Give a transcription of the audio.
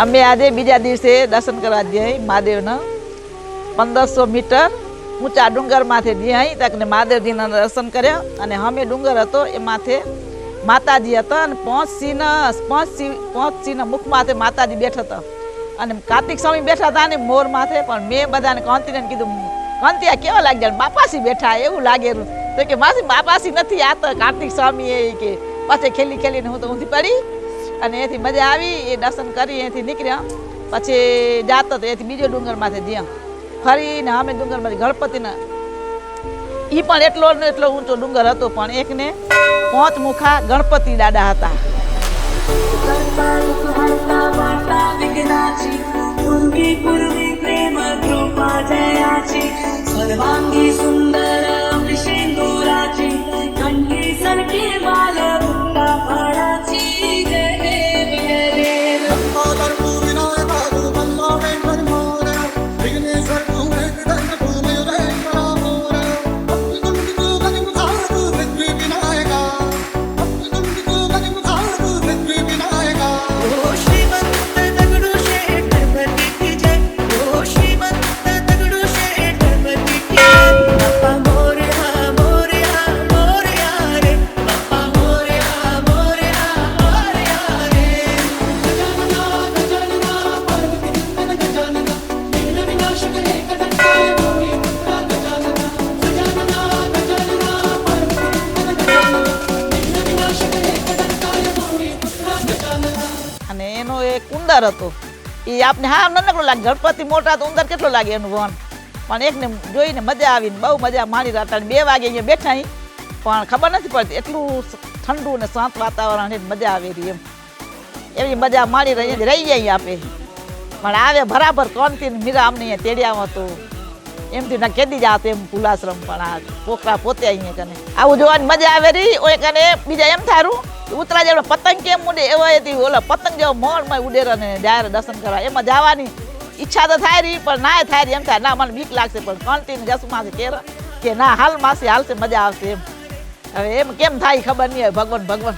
અમે આજે બીજા દિવસે દર્શન કરવા જઈએ મહાદેવના 1500 મીટર ઊંચા ડુંગરમાંથી જઈ તકને મહાદેવજીના દર્શન કર્યા અને અમે ડુંગર હતો એ માથે માતાજી હતા અને પાંચ સિંહના મુખ માથે માતાજી બેઠા હતા અને કાર્તિક સ્વામી બેઠા હતા ને મોર માથે પણ મેં બધાને કાંતિને કીધું કાંતિ આ કેવા લાગે બાપાસી બેઠા એવું લાગેલું તો કે માસી બાપાસી નથી આ તો કાર્તિક સ્વામી એ કે પછી ખેલી ખેલીને હું તો ઊંધી પડી અને એથી મજા આવી એ દર્શન કરી એથી નીકળ્યા પછી જાતો તો એથી બીજો ડુંગરમાંથી જ્યાં ફરીને અમે ડુંગરમાંથી ગણપતિના એ પણ એટલો ને એટલો ઊંચો ડુંગર હતો પણ એકને 5 મુખા ગણપતિ દાદા હતા. सर्वांगी सुंदर विशेंदुराची कंठी सरकी बाल बुट्टा फळाची जय देव जय देव अंबादर विनायका गुरुबल्ला वेंकट मोर विघ्नेश्वर तुमे विघ्न भूमि रेंकरा मोर भक्तिगुंडिगु गणिमुखारु पृथ्वी विनायका भक्तिगुंडिगु गणिमुखारु पृथ्वी विनायका ओ श्रीमंत दगडू शेठ गणपती की जय ओ श्रीमंत दगडू शेठ गणपती की जय बाप्पा मोरया मोरया मोरया रे बाप्पा मोरया मोरया मोरया रे गजानना पार्वती नंदन गजानना विघ्न विनाशक एकदंताय भोले पुत्रा गजानना गजानना पार्वती नंदन गजानना विघ्न विनाशक एकदंताय भोले पुत्रा गजानना. અને એનો એક ઉંદર હતો એ આપણે હા નાનકડો લાગે ગણપતિ મોટા તો ઉંદર કેટલો લાગે એનું વન પણ એકને જોઈને મજા આવીને બહુ મજા માણી રાતા 2 વાગે અહીંયા બેઠા પણ ખબર નથી પડતી એટલું ઠંડુ ને શાંત વાતાવરણ છે મજા આવે રહી એવી મજા માણી રહી જાય આપે પણ આવે બરાબર કોનથી મીરા અમને અહીંયા તેડ્યા હતો એમથી ના કેદી જાત એમ પુલાશ્રમ પણ આ છોકરા પોતે અહીંયા કને આવું જોવાની મજા આવે રહી ઓય કને બીજા એમ થારું ઉતરા જેવો પતંગ કેમ ઉડે એવો હતી ઓલા પતંગ જેવો મોરમાં ઉડેર અને જાય દર્શન કરવા એમાં જવાની ઈચ્છા તો થાય રહી પણ ના થાય રહી એમ થાય ના મને બીક લાગશે પણ કંટીને જસુમાંથી કે ના હાલ માસી હાલશે મજા આવશે એમ હવે એમ કેમ થાય ખબર નહીં ભગવાન